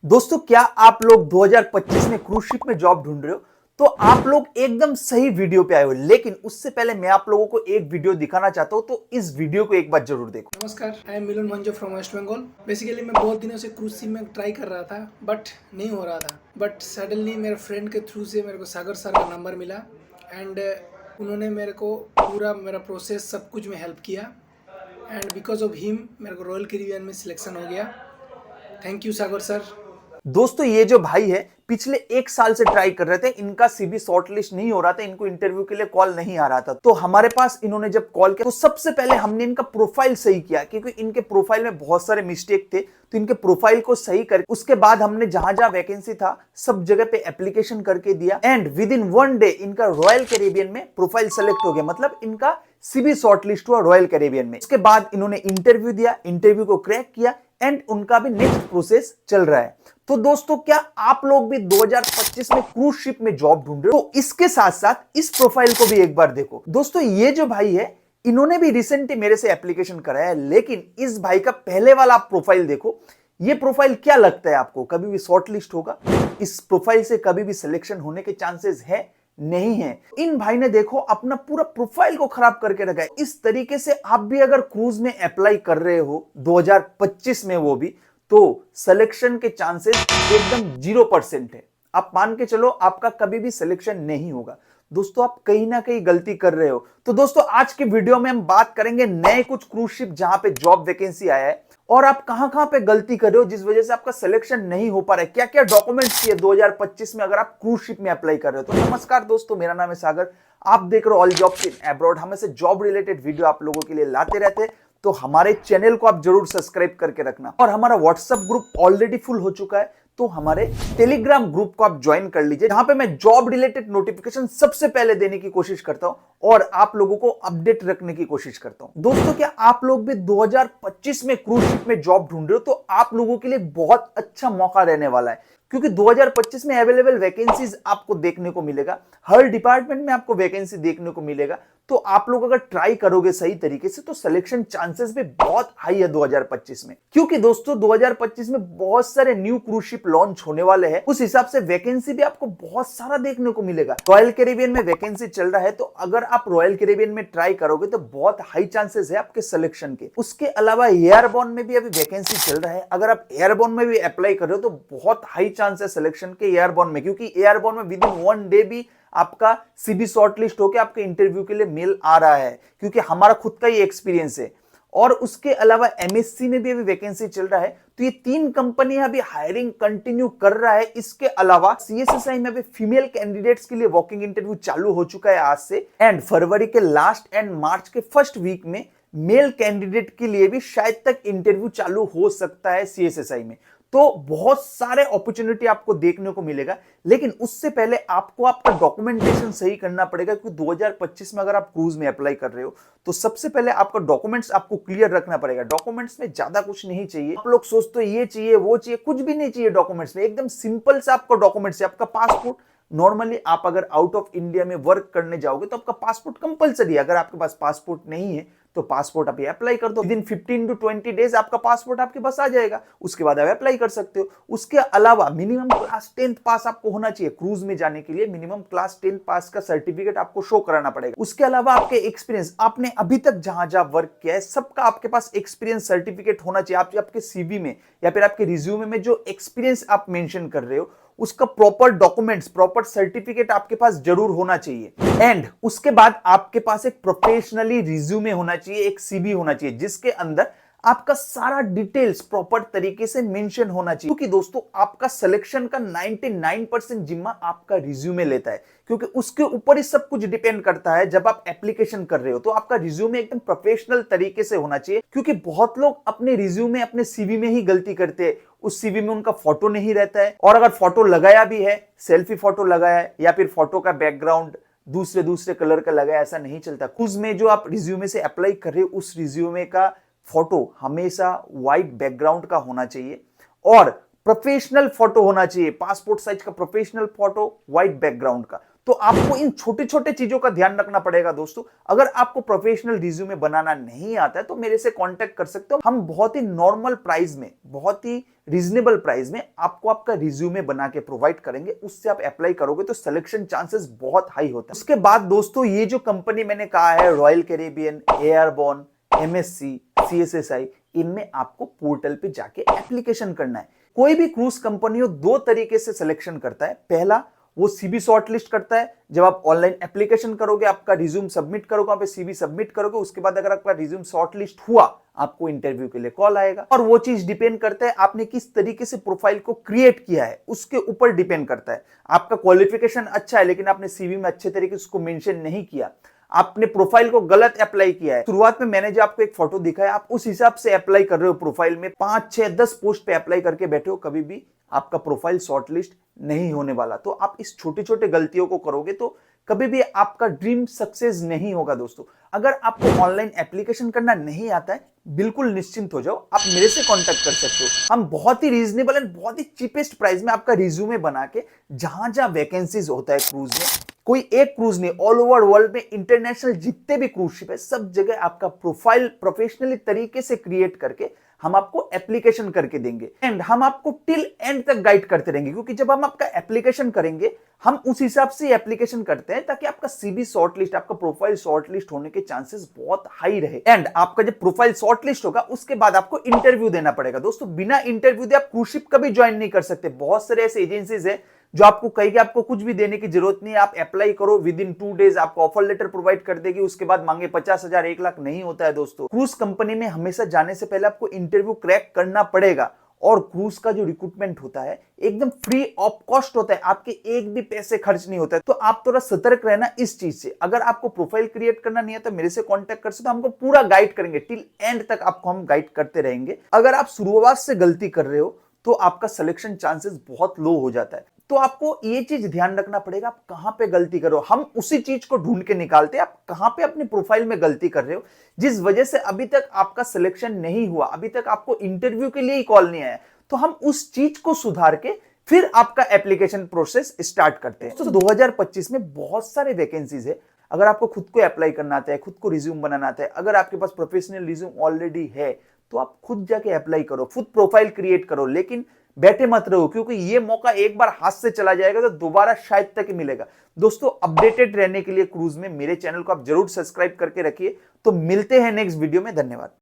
दोस्तों, क्या आप लोग 2025 में क्रूज शिप में जॉब ढूंढ रहे हो? तो आप लोग एकदम सही वीडियो पे आए हो। लेकिन उससे पहले मैं आप लोगों को एक वीडियो दिखाना चाहता हूं, तो इस वीडियो को एक बार जरूर देखो। नमस्कार, I am Milan Manjo from West Bengal. Basically मैं बहुत दिनों से क्रूज शिप में ट्राई कर रहा था बट नहीं हो रहा था। बट सडनली मेरे फ्रेंड के थ्रू से मेरे को सागर सर का नंबर मिला एंड उन्होंने मेरे को पूरा मेरा प्रोसेस सब कुछ में हेल्प किया एंड बिकॉज ऑफ हिम मेरे को रॉयल कैरिबियन में सिलेक्शन हो गया। Thank you Sagar sir. दोस्तों, ये जो भाई है पिछले एक साल से ट्राई कर रहे थे, इनका सीवी शॉर्टलिस्ट नहीं हो रहा था, इनको इंटरव्यू के लिए कॉल नहीं आ रहा था। तो हमारे पास इन्होंने जब कॉल किया तो सबसे पहले हमने इनका प्रोफाइल सही किया, क्योंकि इनके प्रोफाइल में बहुत सारे मिस्टेक थे। तो इनके प्रोफाइल को सही कर उसके बाद हमने जहां जहां वैकेंसी था सब जगह पे एप्लीकेशन करके दिया एंड विद इन 1 डे इनका रॉयल कैरिबियन में प्रोफाइल सेलेक्ट हो गया। मतलब इनका सीवी शॉर्टलिस्ट हुआ रॉयल कैरिबियन में। उसके बाद इन्होंने इंटरव्यू दिया, इंटरव्यू को क्रैक किया एंड उनका भी नेक्स्ट प्रोसेस चल रहा है। तो दोस्तों, क्या आप लोग भी 2025 में क्रूज शिप में जॉब ढूंढ रहे हो? तो इसके साथ साथ इस प्रोफाइल को भी एक बार देखो। दोस्तों, ये जो भाई है इन्होंने भी रिसेंटली मेरे से एप्लीकेशन कराया है, लेकिन इस भाई का पहले वाला आप प्रोफाइल देखो। ये प्रोफाइल क्या लगता है आपको, कभी भी शॉर्टलिस्ट होगा? इस प्रोफाइल से कभी भी सिलेक्शन होने के चांसेस है? नहीं है। इन भाई ने देखो अपना पूरा प्रोफाइल को खराब करके रखा है। इस तरीके से आप भी अगर क्रूज में अप्लाई कर रहे हो 2025 में, वो भी तो सिलेक्शन के चांसेस एकदम 0% है। आप मान के चलो आपका कभी भी सिलेक्शन नहीं होगा। दोस्तों, आप कहीं ना कहीं गलती कर रहे हो। तो दोस्तों, आज के वीडियो में हम बात करेंगे नए कुछ क्रूज शिप जहां पे जॉब वैकेंसी आया है और आप कहां कहां पे गलती कर रहे हो जिस वजह से आपका सिलेक्शन नहीं हो पा रहा है। क्या क्या डॉक्यूमेंट्स चाहिए 2025 में अगर आप क्रूज शिप में अप्लाई कर रहे हो। तो नमस्कार दोस्तों, मेरा नाम है सागर, आप देख रहे हो ऑल जॉब्स इन अब्रॉड। हम ऐसे जॉब रिलेटेड वीडियो आप लोगों के लिए लाते रहते हैं, तो हमारे चैनल को आप जरूर सब्सक्राइब करके रखना। और हमारा व्हाट्सएप ग्रुप ऑलरेडी फुल हो चुका है, तो हमारे टेलीग्राम ग्रुप को आप ज्वाइन कर लीजिए, जहां पे मैं जॉब रिलेटेड नोटिफिकेशन सबसे पहले देने की कोशिश करता हूं और आप लोगों को अपडेट रखने की कोशिश करता हूं। दोस्तों, क्या आप लोग भी 2025 में क्रूज शिप में जॉब ढूंढ रहे हो? तो आप लोगों के लिए बहुत अच्छा मौका रहने वाला है, क्योंकि 2025 में अवेलेबल वैकेंसीज आपको देखने को मिलेगा। हर डिपार्टमेंट में आपको वैकेंसी देखने को मिलेगा। तो आप लोग अगर ट्राई करोगे सही तरीके से तो सिलेक्शन चांसेस भी बहुत हाई है 2025 में। क्योंकि दोस्तों, 2025 में बहुत सारे न्यू क्रूज शिप लॉन्च होने वाले हैं, उस हिसाब से वैकेंसी भी आपको बहुत सारा देखने को मिलेगा। रॉयल कैरिबियन में वैकेंसी चल रहा है, तो अगर आप रॉयल कैरिबियन में ट्राई करोगे तो बहुत हाई चांसेस है आपके सिलेक्शन के। उसके अलावा एयरबोर्न में भी अभी वैकेंसी चल रहा है, अगर आप एयरबोर्न में भी अप्लाई कर रहे हो तो बहुत हाई चांस है सिलेक्शन के एयरबोर्न में, क्योंकि एयरबोर्न में विद इन 1 डे भी आपका सीबी शॉर्टलिस्ट होकर आपके इंटरव्यू के लिए मेल आ रहा है, क्योंकि हमारा खुद का ही एक्सपीरियंस है। और उसके अलावा एमएससी में भी अभी वैकेंसी चल रहा है। तो ये 3 कंपनियां अभी हायरिंग कंटिन्यू कर रहा है। इसके अलावा सीएसएसआई में अभी फीमेल कैंडिडेट्स के लिए वॉकिंग इंटरव्यू चालू हो चुका है आज से, एंड फरवरी के लास्ट एंड मार्च के फर्स्ट वीक में मेल कैंडिडेट के लिए भी शायद तक इंटरव्यू चालू हो सकता है सीएसएसआई में। तो बहुत सारे अपॉर्चुनिटी आपको देखने को मिलेगा, लेकिन उससे पहले आपको आपका डॉक्यूमेंटेशन सही करना पड़ेगा। क्योंकि 2025 में अगर आप क्रूज में अप्लाई कर रहे हो तो सबसे पहले आपका डॉक्यूमेंट्स आपको क्लियर रखना पड़ेगा। डॉक्यूमेंट्स में ज्यादा कुछ नहीं चाहिए। आप लोग सोचते हो ये चाहिए वो चाहिए, कुछ भी नहीं चाहिए डॉक्यूमेंट्स में। एकदम सिंपल सा आपका डॉक्यूमेंट्स है, आपका पासपोर्ट। नॉर्मली आप अगर आउट ऑफ इंडिया में वर्क करने जाओगे तो आपका पासपोर्ट कंपलसरी है। अगर आपके पास पासपोर्ट नहीं है तो पासपोर्ट आप अप्लाई कर दो, विद इन 15 to 20 डेज आपका पासपोर्ट आपके पास आ जाएगा। उसके बाद आप अप्लाई कर सकते हो। उसके अलावा मिनिमम क्लास 10th पास आपको होना चाहिए। क्रूज में जाने के लिए मिनिमम क्लास 10th पास का सर्टिफिकेट आपको शो कराना पड़ेगा। उसके अलावा आपके एक्सपीरियंस, आपने अभी तक जहां जहां वर्क किया है सबका आपके पास एक्सपीरियंस सर्टिफिकेट होना चाहिए। आपके सीवी में या फिर आपके रिज्यूमे में जो एक्सपीरियंस आप मेंशन कर रहे हो उसका प्रॉपर डॉक्यूमेंट्स, प्रॉपर सर्टिफिकेट आपके पास जरूर होना चाहिए। एंड उसके बाद आपके पास एक प्रोफेशनली रिज्यूमे होना चाहिए, एक सीवी होना चाहिए जिसके अंदर आपका सारा डिटेल्स प्रॉपर तरीके से मेंशन होना चाहिए। क्योंकि दोस्तों, आपका सिलेक्शन का 99% जिम्मा आपका रिज्यूमे लेता है, क्योंकि उसके ऊपर ही सब कुछ डिपेंड करता है। जब आप एप्लीकेशन कर रहे हो तो आपका रिज्यूमे एकदम प्रोफेशनल तरीके से होना चाहिए। क्योंकि बहुत लोग अपने रिज्यूमे, अपने सीवी में ही गलती करते हैं। उस सीवी में उनका फोटो नहीं रहता है, और अगर फोटो लगाया भी है, सेल्फी फोटो लगाया है या फिर फोटो का बैकग्राउंड दूसरे दूसरे कलर का लगाया, ऐसा नहीं चलता। उसमें जो आप रिज्यूमे से अप्लाई कर रहे हो उस रिज्यूमे का फोटो हमेशा व्हाइट बैकग्राउंड का होना चाहिए और प्रोफेशनल फोटो होना चाहिए। पासपोर्ट साइज का प्रोफेशनल फोटो व्हाइट बैकग्राउंड का। तो आपको इन छोटे छोटे चीजों का ध्यान रखना पड़ेगा दोस्तों। अगर आपको प्रोफेशनल रिज्यूमे बनाना नहीं आता है तो मेरे से कांटेक्ट कर सकते हो। हम बहुत ही नॉर्मल प्राइस में, बहुत ही रीजनेबल प्राइस में आपको आपका रिज्यूमे बना के प्रोवाइड करेंगे। उससे आप अप्लाई करोगे तो सिलेक्शन चांसेस बहुत हाई होते हैं। उसके बाद दोस्तों ये जो कंपनी मैंने कहा है, रॉयल कैरेबियन, एयरबोर्न, एमएससी, सीएसएसआई, इनमें आपको पोर्टल पे जाके एप्लीकेशन करना है। कोई भी क्रूज कंपनी दो तरीके से सिलेक्शन करता है। पहला, वो सीवी शॉर्टलिस्ट करता है। जब आप ऑनलाइन एप्लीकेशन करोगे, आपका रिज्यूम सबमिट करोगे, वहां पे सीवी सबमिट करोगे, उसके बाद अगर आपका रिज्यूम शॉर्टलिस्ट हुआ, आपको इंटरव्यू के लिए कॉल आएगा। और वो चीज डिपेंड करता है आपने किस तरीके से प्रोफाइल को क्रिएट किया है, उसके ऊपर डिपेंड करता है। आपका क्वालिफिकेशन अच्छा है लेकिन आपने सीवी में अच्छे तरीके से उसको मेंशन नहीं किया, आपने प्रोफाइल को गलत अप्लाई किया है। शुरुआत में मैंने जो आपको एक फोटो दिखाया, आप उस हिसाब से अप्लाई कर रहे हो प्रोफाइल में, 5, 6, 10 पोस्ट पे अप्लाई करके बैठे हो, कभी भी आपका प्रोफाइल शॉर्टलिस्ट नहीं होने वाला। तो आप इस छोटे छोटे गलतियों को करोगे तो कभी भी आपका ड्रीम सक्सेस नहीं होगा दोस्तों। अगर आपको ऑनलाइन एप्लीकेशन करना नहीं आता है, बिल्कुल निश्चिंत हो जाओ, आप मेरे से कांटेक्ट कर सकते हो। हम बहुत ही रीजनेबल एंड बहुत ही चीपेस्ट प्राइस में आपका रिज्यूमे बना के, जहां जहां वैकेंसीज होता है क्रूज में, कोई एक क्रूज नहीं, ऑल ओवर वर्ल्ड में इंटरनेशनल जितने भी क्रूज शिप है, सब जगह आपका प्रोफाइल प्रोफेशनली तरीके से क्रिएट करके हम आपको एप्लीकेशन करके देंगे। एंड हम आपको टिल एंड तक गाइड करते रहेंगे, क्योंकि जब हम आपका एप्लीकेशन करेंगे, हम उस हिसाब से एप्लीकेशन करते हैं ताकि आपका सीवी शॉर्टलिस्ट, आपका प्रोफाइल शॉर्टलिस्ट होने के चांसेस बहुत हाई रहे। एंड आपका जब प्रोफाइल शॉर्टलिस्ट होगा, उसके बाद आपको इंटरव्यू देना पड़ेगा दोस्तों। बिना इंटरव्यू दे आप क्रूज शिप कभी ज्वाइन नहीं कर सकते। बहुत सारे ऐसे एजेंसीज है जो आपको कहेगी आपको कुछ भी देने की जरूरत नहीं है, आप अप्लाई करो, विद इन 2 डेज आपको ऑफर लेटर प्रोवाइड कर देगी, उसके बाद मांगे 50,000, 1 लाख। नहीं होता है दोस्तों। क्रूज कंपनी में हमेशा जाने से पहले आपको इंटरव्यू क्रैक करना पड़ेगा। और क्रूज का जो रिक्रूटमेंट होता है एकदम फ्री ऑफ कॉस्ट होता है, आपके एक भी पैसे खर्च नहीं होता है। तो आप थोड़ा सतर्क रहना इस चीज से। अगर आपको प्रोफाइल क्रिएट करना नहीं है तो मेरे से कांटेक्ट कर सकते हो, हमको पूरा गाइड करेंगे, टिल एंड तक आपको हम गाइड करते रहेंगे। अगर आप शुरुआत से गलती कर रहे हो तो आपका सिलेक्शन चांसेस बहुत लो हो जाता है। तो आपको ये चीज ध्यान रखना पड़ेगा, आप कहां पे गलती करो, हम उसी चीज को ढूंढ के निकालते हैं। आप कहां पे अपने प्रोफाइल में गलती कर रहे हो, जिस वजह से अभी तक आपका सिलेक्शन नहीं हुआ, अभी तक आपको इंटरव्यू के लिए ही कॉल नहीं आया, तो हम उस चीज को सुधार के फिर आपका एप्लीकेशन प्रोसेस स्टार्ट करते हैं। तो 2025 में बहुत सारे वैकेंसीज है। अगर आपको खुद को अप्लाई करना आता है, खुद को रिज्यूम बनाना आता है, अगर आपके पास प्रोफेशनल रिज्यूम ऑलरेडी है, तो आप खुद जाके अप्लाई करो, खुद प्रोफाइल क्रिएट करो, लेकिन बैठे मत रहो, क्योंकि ये मौका एक बार हाथ से चला जाएगा तो दोबारा शायद तक ही मिलेगा। दोस्तों, अपडेटेड रहने के लिए क्रूज में मेरे चैनल को आप जरूर सब्सक्राइब करके रखिए। तो मिलते हैं नेक्स्ट वीडियो में। धन्यवाद।